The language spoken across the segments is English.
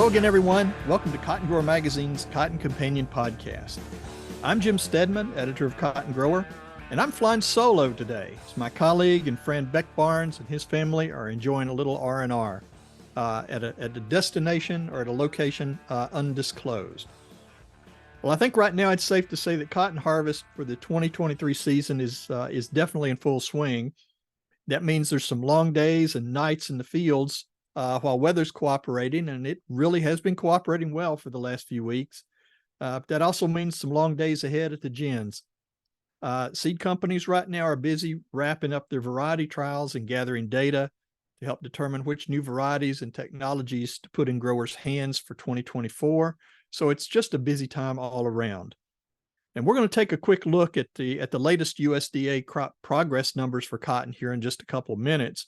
again, everyone. Welcome to Cotton Grower Magazine's Cotton Companion Podcast. I'm Jim Stedman, editor of Cotton Grower, and I'm flying solo today as my colleague and friend Beck Barnes and his family are enjoying a little R&R at a destination or at a location undisclosed. Well, I think right now it's safe to say that cotton harvest for the 2023 season is definitely in full swing. That means there's some long days and nights in the fields while weather's cooperating, and it really has been cooperating well for the last few weeks. That also means some long days ahead at the gins. Seed companies right now are busy wrapping up their variety trials and gathering data to help determine which new varieties and technologies to put in growers' hands for 2024. So it's just a busy time all around. And we're going to take a quick look at the latest USDA crop progress numbers for cotton here in just a couple of minutes,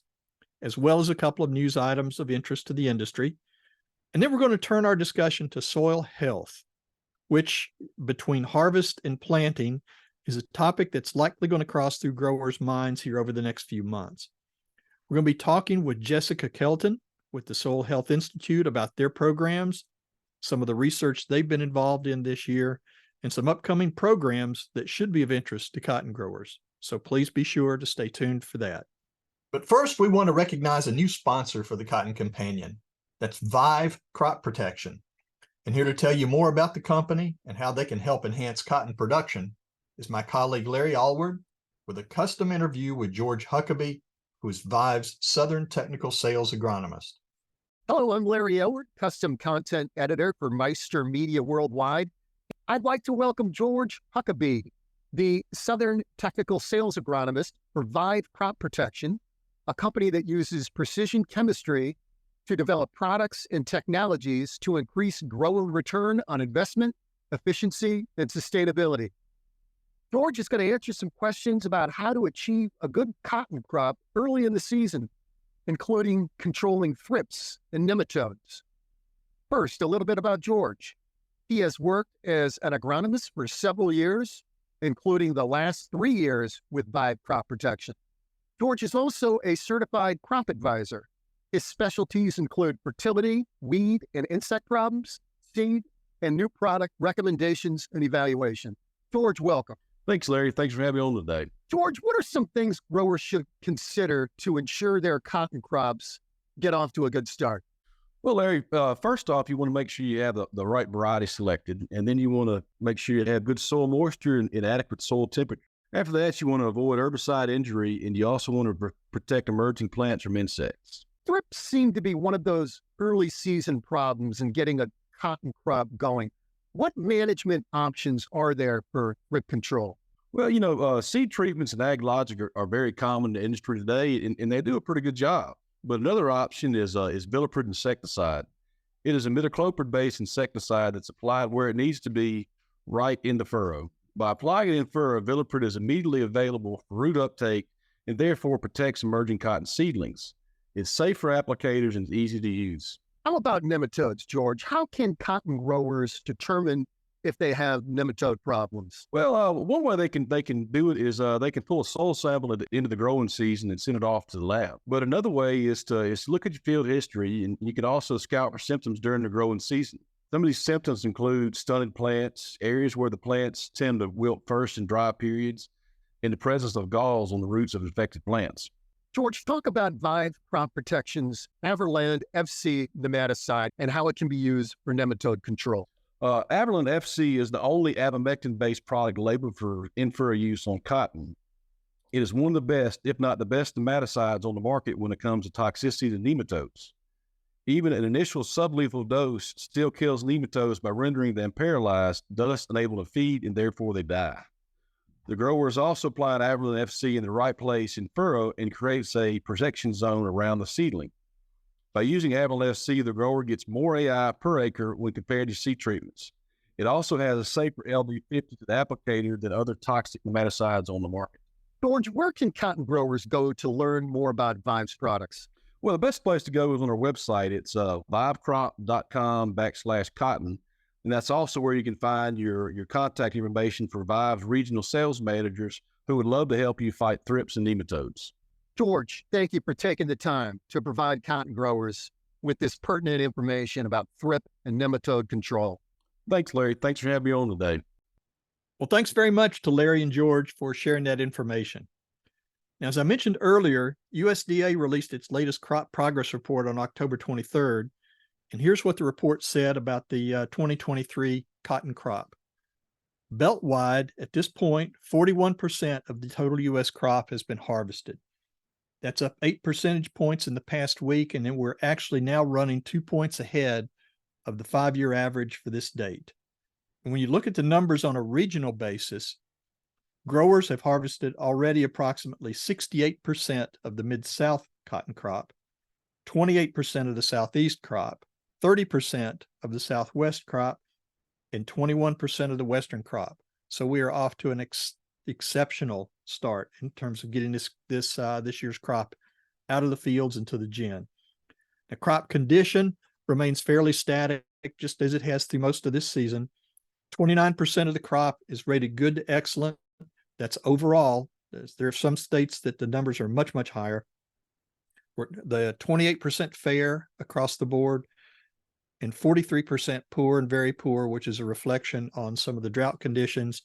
as well as a couple of news items of interest to the industry. And then we're going to turn our discussion to soil health, which between harvest and planting is a topic that's likely going to cross through growers' minds here over the next few months. We're going to be talking with Jessica Kelton with the Soil Health Institute about their programs, some of the research they've been involved in this year, and some upcoming programs that should be of interest to cotton growers. So please be sure to stay tuned for that. But first, we want to recognize a new sponsor for the Cotton Companion. That's Vive Crop Protection. And here to tell you more about the company and how they can help enhance cotton production is my colleague Larry Allward with a custom interview with George Huckabee, who is Vive's Southern Technical Sales Agronomist. Hello, I'm Larry Allward, Custom Content Editor for Meister Media Worldwide. I'd like to welcome George Huckabee, the Southern Technical Sales Agronomist for Vive Crop Protection, a company that uses precision chemistry to develop products and technologies to increase grower return on investment, efficiency, and sustainability. George is going to answer some questions about how to achieve a good cotton crop early in the season, including controlling thrips and nematodes. First, a little bit about George. He has worked as an agronomist for several years, including the last 3 years with Vive Crop Protection. George is also a certified crop advisor. His specialties include fertility, weed and insect problems, seed, and new product recommendations and evaluation. George, welcome. Thanks, Larry. Thanks for having me on today. George, what are some things growers should consider to ensure their cotton crops get off to a good start? Well, Larry, first off, you want to make sure you have the right variety selected, and then you want to make sure you have good soil moisture and adequate soil temperature. After that, you want to avoid herbicide injury, and you also want to protect emerging plants from insects. Thrips seem to be one of those early season problems in getting a cotton crop going. What management options are there for thrip control? Well, seed treatments and ag logic are very common in the industry today, and they do a pretty good job. But another option is Villiprid insecticide. It is a imidacloprid-based insecticide that's applied where it needs to be, right in the furrow. By applying it in furrow, Villiprid is immediately available for root uptake and therefore protects emerging cotton seedlings. It's safe for applicators and easy to use. How about nematodes, George? How can cotton growers determine if they have nematode problems? Well, one way they can do it is they can pull a soil sample at the end of the growing season and send it off to the lab. But another way is to look at your field history, and you can also scout for symptoms during the growing season. Some of these symptoms include stunted plants, areas where the plants tend to wilt first in dry periods, and the presence of galls on the roots of infected plants. George, talk about Vive Crop Protection's Averland FC nematicide and how it can be used for nematode control. Averland FC is the only abamectin-based product labeled for in-furrow use on cotton. It is one of the best, if not the best, nematicides on the market when it comes to toxicity to nematodes. Even an initial sublethal dose still kills nematodes by rendering them paralyzed, thus unable to feed, and therefore they die. The grower is also applying Averland FC in the right place in furrow and creates a protection zone around the seedling. By using Averland FC, the grower gets more AI per acre when compared to seed treatments. It also has a safer LD50 to the applicator than other toxic nematicides on the market. George, where can cotton growers go to learn more about Vive's products? Well, the best place to go is on our website. It's vivecrop.com/cotton. And that's also where you can find your contact information for Vive's regional sales managers who would love to help you fight thrips and nematodes. George, thank you for taking the time to provide cotton growers with this pertinent information about thrip and nematode control. Thanks, Larry. Thanks for having me on today. Well, thanks very much to Larry and George for sharing that information. Now, as I mentioned earlier, USDA released its latest crop progress report on October 23rd, and here's what the report said about the 2023 cotton crop. Belt-wide, at this point, 41% of the total U.S. crop has been harvested. That's up 8 percentage points in the past week, and then we're actually now running 2 points ahead of the 5-year average for this date. And when you look at the numbers on a regional basis, growers have harvested already approximately 68% of the Mid-South cotton crop, 28% of the Southeast crop, 30% of the Southwest crop, and 21% of the Western crop. So we are off to an exceptional start in terms of getting this year's crop out of the fields into the gin. The crop condition remains fairly static, just as it has through most of this season. 29% of the crop is rated good to excellent. That's overall. There are some states that the numbers are much, much higher. The 28% fair across the board, and 43% poor and very poor, which is a reflection on some of the drought conditions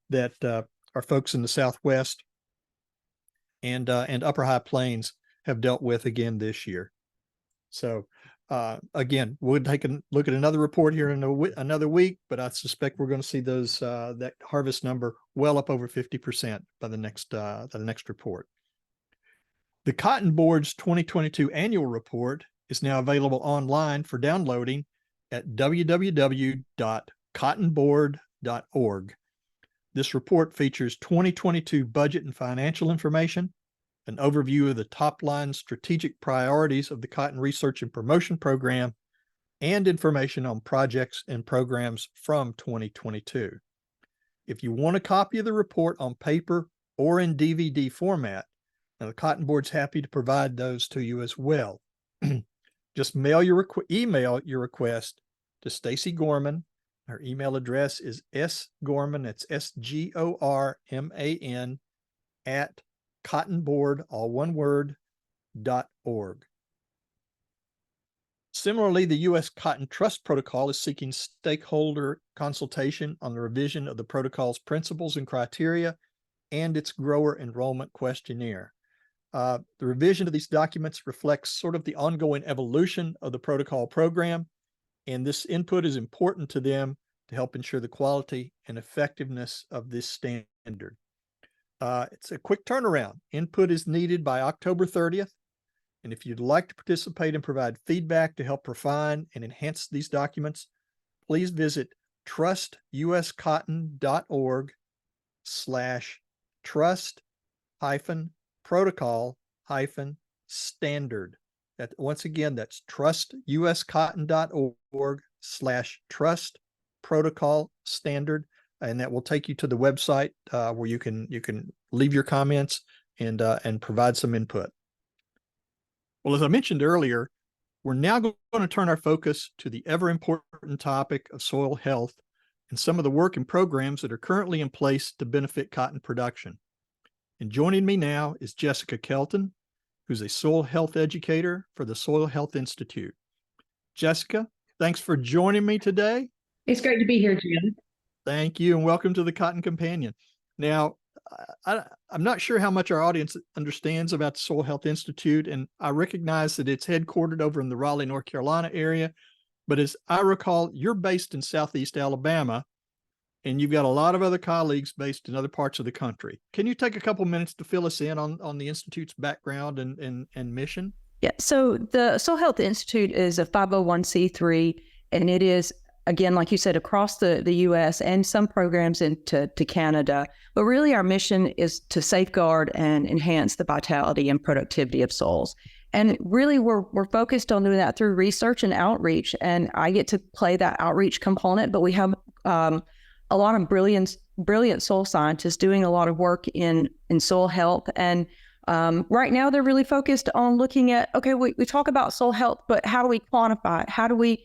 that our folks in the Southwest and Upper High Plains have dealt with again this year. So again, we'll take a look at another report here in another week, but I suspect we're going to see those that harvest number well up over 50% by the next report. The Cotton Board's 2022 annual report is now available online for downloading at www.cottonboard.org. This report features 2022 budget and financial information, an overview of the top-line strategic priorities of the Cotton Research and Promotion Program, and information on projects and programs from 2022. If you want a copy of the report on paper or in DVD format, now the Cotton Board's happy to provide those to you as well. Just email your request to Stacy Gorman. Her email address is sgorman, that's SGORMAN, at cottonboard, all one word, .org. Similarly, the U.S. Cotton Trust Protocol is seeking stakeholder consultation on the revision of the protocol's principles and criteria and its grower enrollment questionnaire. The revision of these documents reflects sort of the ongoing evolution of the protocol program, and this input is important to them to help ensure the quality and effectiveness of this standard. It's a quick turnaround. Input is needed by October 30th, and if you'd like to participate and provide feedback to help refine and enhance these documents, please visit trustuscotton.org/trust-protocol-standard. Once again, that's trustuscotton.org/trust-protocol-standard, and that will take you to the website where you can leave your comments and provide some input. Well, as I mentioned earlier, we're now going to turn our focus to the ever important topic of soil health and some of the work and programs that are currently in place to benefit cotton production. And joining me now is Jessica Kelton, who's a soil health educator for the Soil Health Institute. Jessica, thanks for joining me today. It's great to be here, Jim. Thank you, and welcome to the Cotton Companion. Now, I'm not sure how much our audience understands about the Soil Health Institute, and I recognize that it's headquartered over in the Raleigh, North Carolina area, but as I recall, you're based in Southeast Alabama, and you've got a lot of other colleagues based in other parts of the country. Can you take a couple minutes to fill us in on the Institute's background and mission? Yeah, so the Soil Health Institute is a 501c3, and it is, again, like you said, across the U.S. and some programs into Canada. But really our mission is to safeguard and enhance the vitality and productivity of soils. And really we're focused on doing that through research and outreach. And I get to play that outreach component, but we have a lot of brilliant soil scientists doing a lot of work in soil health. And right now they're really focused on looking at, okay, we talk about soil health, but how do we quantify it? How do we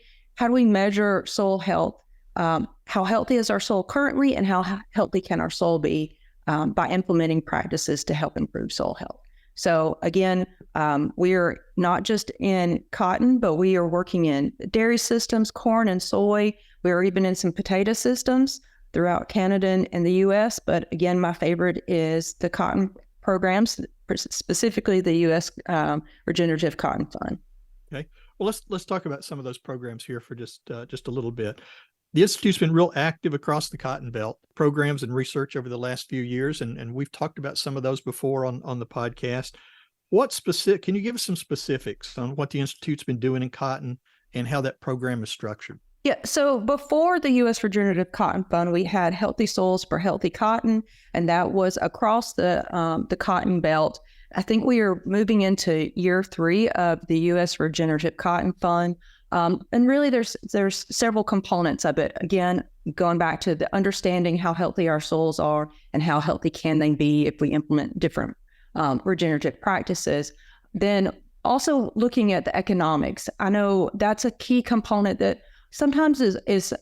measure soil health? How healthy is our soil currently, and how healthy can our soil be by implementing practices to help improve soil health? So again, We are not just in cotton, but we are working in dairy systems, corn and soy. We are even in some potato systems throughout Canada and the U.S. But again, my favorite is the cotton programs, specifically the U.S. Regenerative Cotton Fund. Okay. Well, let's talk about some of those programs here for just a little bit. The Institute's been real active across the Cotton Belt, programs and research over the last few years, and we've talked about some of those before on the podcast. Can you give us some specifics on what the Institute's been doing in cotton and how that program is structured? Yeah, so before the U.S. Regenerative Cotton Fund, we had Healthy Soils for Healthy Cotton, and that was across the Cotton Belt. I think we are moving into year 3 of the U.S. Regenerative Cotton Fund, and really there's several components of it. Again, going back to the understanding how healthy our soils are and how healthy can they be if we implement different regenerative practices. Then also looking at the economics. I know that's a key component that sometimes is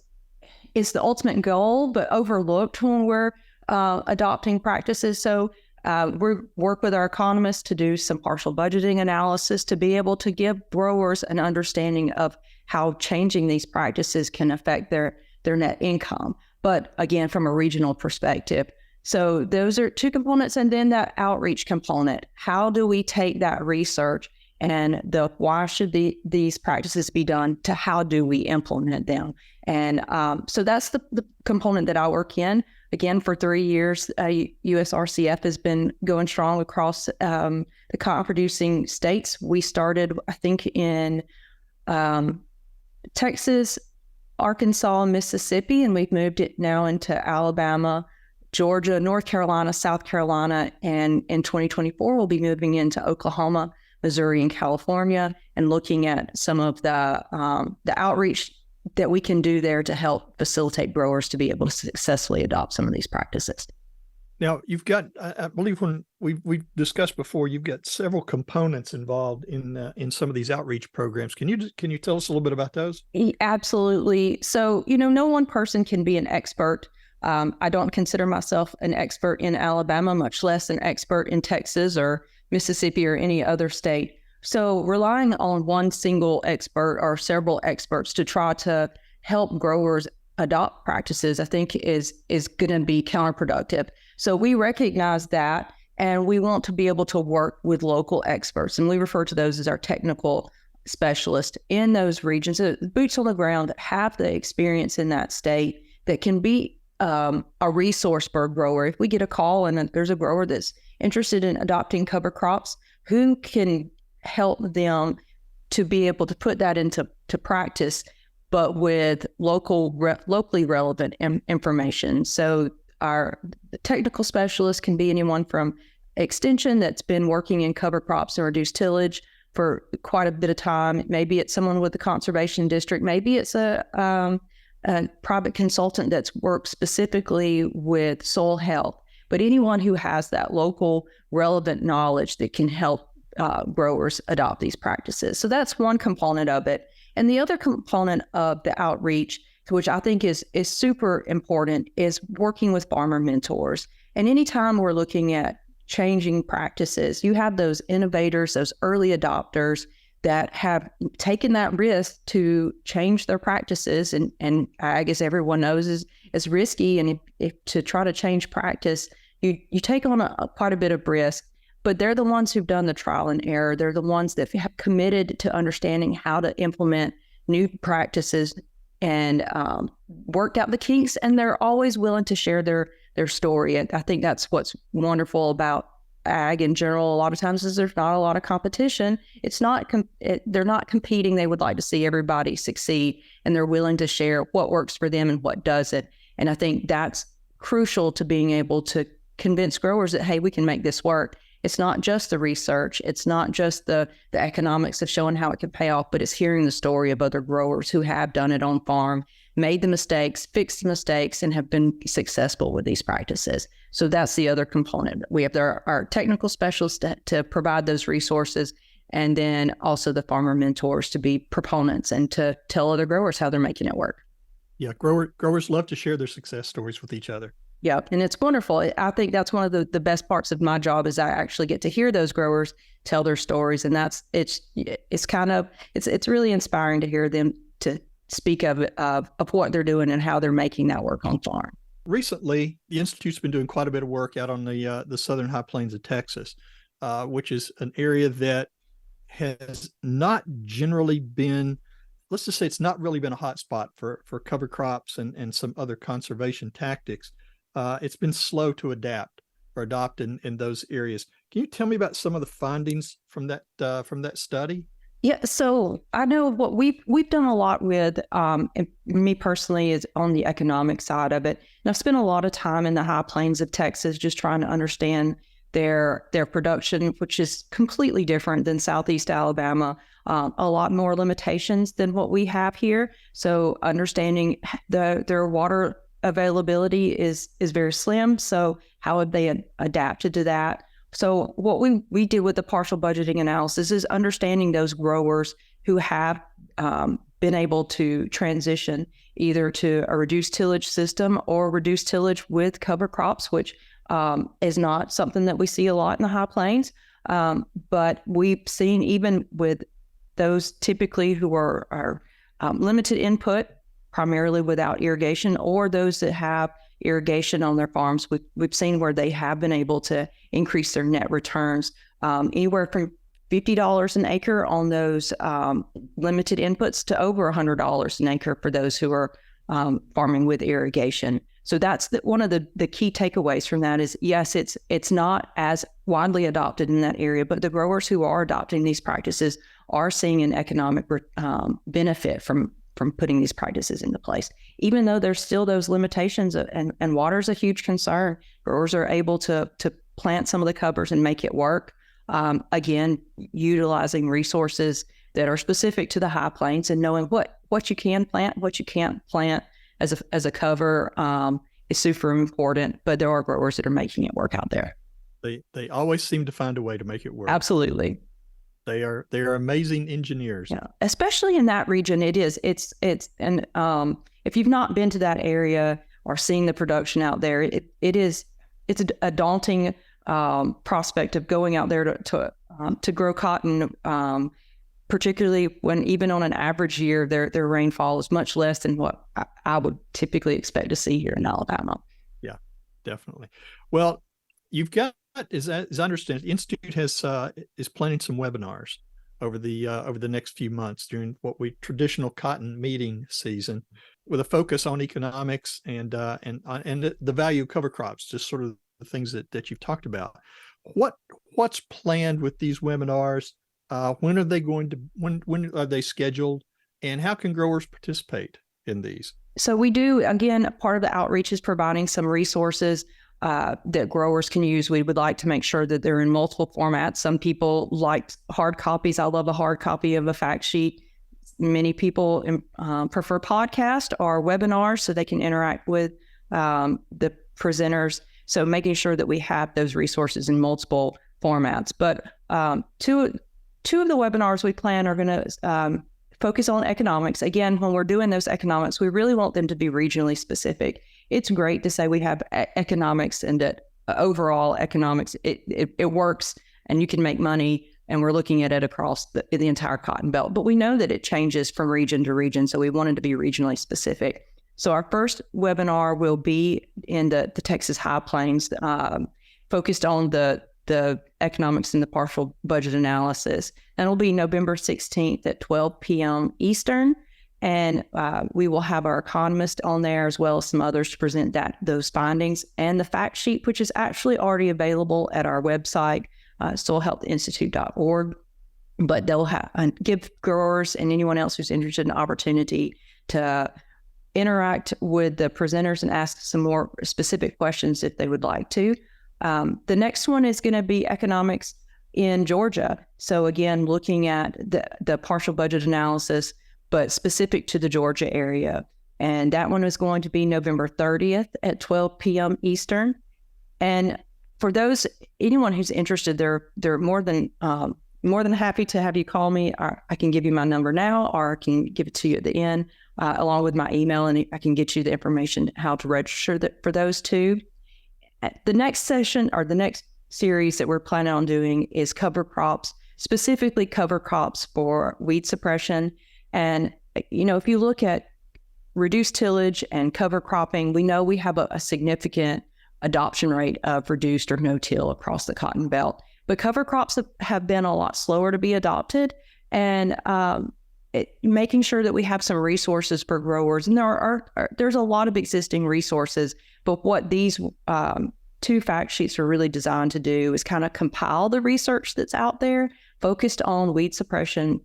the ultimate goal, but overlooked when we're adopting practices. So we work with our economists to do some partial budgeting analysis to be able to give growers an understanding of how changing these practices can affect their net income. But again, from a regional perspective. So those are 2 components. And then that outreach component. How do we take that research and why should these practices be done to how do we implement them? And so that's the component that I work in. Again, for 3 years, USRCF has been going strong across the cotton producing states. We started, I think, in Texas, Arkansas, and Mississippi, and we've moved it now into Alabama, Georgia, North Carolina, South Carolina, and in 2024, we'll be moving into Oklahoma, Missouri, and California, and looking at some of the outreach that we can do there to help facilitate growers to be able to successfully adopt some of these practices. Now, you've got, I believe when we've discussed before, you've got several components involved in some of these outreach programs. Can you tell us a little bit about those? Absolutely. So, no one person can be an expert. I don't consider myself an expert in Alabama, much less an expert in Texas or Mississippi or any other state. So relying on one single expert or several experts to try to help growers adopt practices, I think is going to be counterproductive. So we recognize that, and we want to be able to work with local experts, and we refer to those as our technical specialists in those regions, boots on the ground that have the experience in that state that can be a resource for a grower. If we get a call and there's a grower that's interested in adopting cover crops, who can help them to be able to put that into practice, but with locally relevant information. So the technical specialist can be anyone from extension that's been working in cover crops and reduced tillage for quite a bit of time. Maybe it's someone with the conservation district. Maybe it's a private consultant that's worked specifically with soil health. But anyone who has that local relevant knowledge that can help growers adopt these practices. So that's one component of it. And the other component of the outreach, which I think is super important, is working with farmer mentors. And anytime we're looking at changing practices, you have those innovators, those early adopters that have taken that risk to change their practices. And I guess everyone knows is risky. And if to try to change practice, you take on quite a bit of risk. But they're the ones who've done the trial and error. They're the ones that have committed to understanding how to implement new practices and worked out the kinks. And they're always willing to share their story. And I think that's what's wonderful about ag in general. A lot of times is there's not a lot of competition. It's not they're not competing. They would like to see everybody succeed, and they're willing to share what works for them and what doesn't. And I think that's crucial to being able to convince growers that, hey, we can make this work. It's not just the research. It's not just the economics of showing how it can pay off, but it's hearing the story of other growers who have done it on farm, made the mistakes, fixed the mistakes, and have been successful with these practices. So that's the other component. We have our technical specialists to provide those resources, and then also the farmer mentors to be proponents and to tell other growers how they're making it work. Yeah, growers love to share their success stories with each other. Yeah, and it's wonderful. I think that's one of the best parts of my job is I actually get to hear those growers tell their stories, and it's really inspiring to hear them to speak of what they're doing and how they're making that work on farm. Recently, the Institute's been doing quite a bit of work out on the southern high plains of Texas, which is an area that has not generally been, let's just say it's not really been a hot spot for cover crops and some other conservation tactics. It's been slow to adapt or adopt in those areas. Can you tell me about some of the findings from that study? Yeah, so I know what we've done a lot with, and me personally is on the economic side of it. And I've spent a lot of time in the high plains of Texas just trying to understand their production, which is completely different than Southeast Alabama. A lot more limitations than what we have here. So understanding their water availability is very slim. So how have they adapted to that? So what we did with the partial budgeting analysis is understanding those growers who have been able to transition either to a reduced tillage system or reduced tillage with cover crops, which is not something that we see a lot in the high plains. But we've seen even with those typically who are limited input, primarily without irrigation, or those that have irrigation on their farms, we've seen where they have been able to increase their net returns anywhere from $50 an acre on those limited inputs to over $100 an acre for those who are farming with irrigation. So that's one of the key takeaways from that is, yes, it's not as widely adopted in that area, but the growers who are adopting these practices are seeing an economic benefit from putting these practices into place. Even though there's still those limitations and water's a huge concern, growers are able to plant some of the covers and make it work. Again, utilizing resources that are specific to the high plains and knowing what you can plant, what you can't plant as a cover is super important. But there are growers that are making it work out there. They always seem to find a way to make it work. Absolutely. They are amazing engineers. Yeah, especially in that region. It's if you've not been to that area or seen the production out there, it's a daunting prospect of going out there to grow cotton, particularly when even on an average year their rainfall is much less than what I would typically expect to see here in Alabama. Yeah, definitely. Well, you've got, as I understand, the Institute is planning some webinars over the next few months during what we traditional cotton meeting season, with a focus on economics and the value of cover crops, just sort of the things that you've talked about. What's planned with these webinars? When are they when are they scheduled, and how can growers participate in these? So we do, again, part of the outreach is providing some resources that growers can use. We would like to make sure that they're in multiple formats. Some people like hard copies. I love a hard copy of a fact sheet. Many people prefer podcast or webinars so they can interact with the presenters. So making sure that we have those resources in multiple formats. But two of the webinars we plan are going to focus on economics. Again, when we're doing those economics, we really want them to be regionally specific. It's great to say we have economics and that overall economics, it works and you can make money, and we're looking at it across the entire cotton belt. But we know that it changes from region to region, so we wanted to be regionally specific. So our first webinar will be in the Texas High Plains, focused on the economics and the partial budget analysis. And it'll be November 16th at 12 p.m. Eastern. And we will have our economist on there as well as some others to present those findings and the fact sheet, which is actually already available at our website, soilhealthinstitute.org. But they'll give growers and anyone else who's interested an opportunity to interact with the presenters and ask some more specific questions if they would like to. The next one is going to be economics in Georgia. So again, looking at the partial budget analysis, but specific to the Georgia area. And that one is going to be November 30th at 12 p.m. Eastern. And for anyone who's interested, they're more than happy to have you call me. I can give you my number now, or I can give it to you at the end, along with my email, and I can get you the information how to register for those two. the next session or the next series that we're planning on doing is cover crops, specifically cover crops for weed suppression. And, if you look at reduced tillage and cover cropping, we know we have a significant adoption rate of reduced or no-till across the cotton belt. But cover crops have been a lot slower to be adopted, and making sure that we have some resources for growers. And there's a lot of existing resources, but what these two fact sheets are really designed to do is kind of compile the research that's out there focused on weed suppression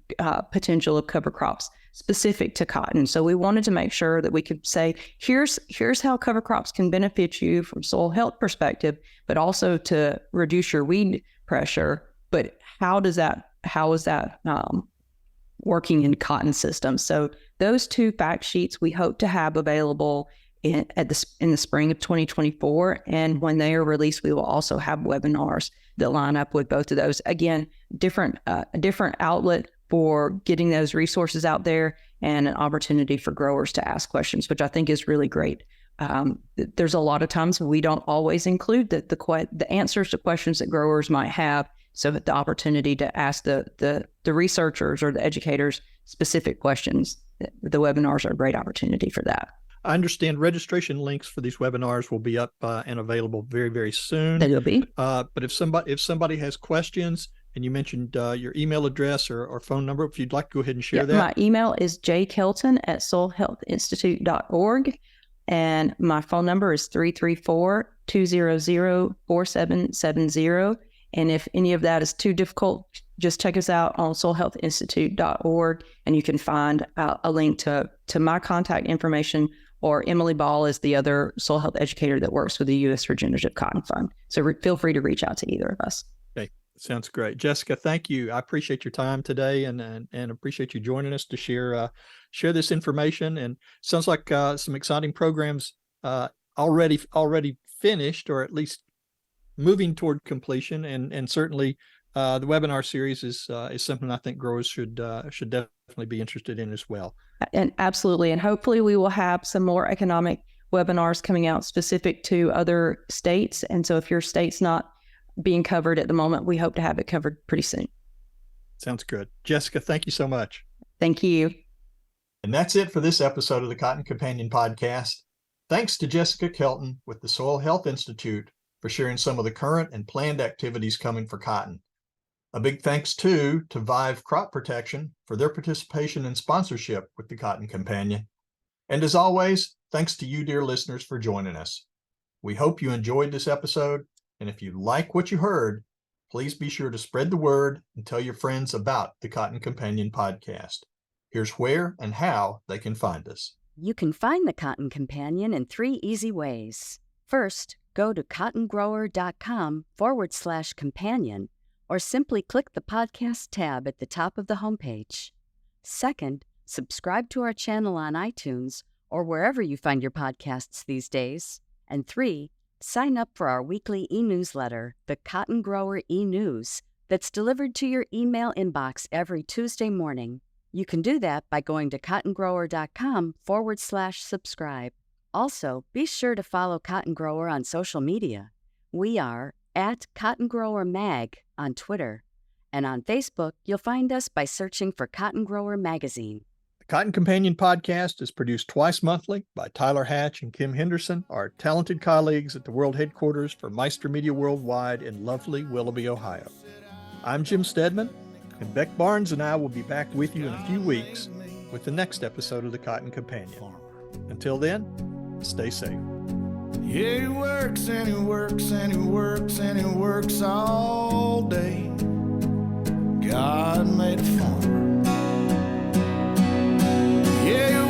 potential of cover crops specific to cotton. So we wanted to make sure that we could say, here's how cover crops can benefit you from soil health perspective, but also to reduce your weed pressure. But how is that working in cotton systems? So those two fact sheets we hope to have available in the spring of 2024. And when they are released, we will also have webinars that line up with both of those. Again, a different outlet for getting those resources out there and an opportunity for growers to ask questions, which I think is really great. There's a lot of times we don't always include the answers to questions that growers might have. So that the opportunity to ask the researchers or the educators specific questions, the webinars are a great opportunity for that. I understand registration links for these webinars will be up and available very, very soon. They will be. But if somebody has questions, and you mentioned your email address or phone number, if you'd like to go ahead and share that. My email is jkelton@soilhealthinstitute.org, and my phone number is 334-200-4770. And if any of that is too difficult, just check us out on soilhealthinstitute.org, and you can find a link to my contact information, or Emily Ball is the other soil health educator that works with the U.S. Regenerative Cotton Fund. So feel free to reach out to either of us. Okay, sounds great. Jessica, thank you. I appreciate your time today and appreciate you joining us to share this information. And sounds like some exciting programs already finished, or at least moving toward completion, and certainly the webinar series is something I think growers should definitely be interested in as well. And absolutely, and hopefully we will have some more economic webinars coming out specific to other states. And so if your state's not being covered at the moment, we hope to have it covered pretty soon. Sounds good. Jessica, thank you so much. Thank you. And that's it for this episode of the Cotton Companion Podcast. Thanks to Jessica Kelton with the Soil Health Institute for sharing some of the current and planned activities coming for cotton. A big thanks too to Vive Crop Protection for their participation and sponsorship with the Cotton Companion. And as always, thanks to you, dear listeners, for joining us. We hope you enjoyed this episode, and if you like what you heard, please be sure to spread the word and tell your friends about the Cotton Companion Podcast. Here's where and how they can find us. You can find the Cotton Companion in 3 easy ways. First, go to cottongrower.com/companion, or simply click the podcast tab at the top of the homepage. Second, subscribe to our channel on iTunes or wherever you find your podcasts these days. And 3, sign up for our weekly e-newsletter, the Cotton Grower e-News, that's delivered to your email inbox every Tuesday morning. You can do that by going to cottongrower.com/subscribe. Also, be sure to follow Cotton Grower on social media. We are at Cotton Grower Mag on Twitter. And on Facebook, you'll find us by searching for Cotton Grower Magazine. The Cotton Companion Podcast is produced twice monthly by Tyler Hatch and Kim Henderson, our talented colleagues at the world headquarters for Meister Media Worldwide in lovely Willoughby, Ohio. I'm Jim Stedman, and Beck Barnes and I will be back with you in a few weeks with the next episode of the Cotton Companion. Until then, stay safe. Yeah, he works and he works and he works and he works all day. God made a farmer. Yeah,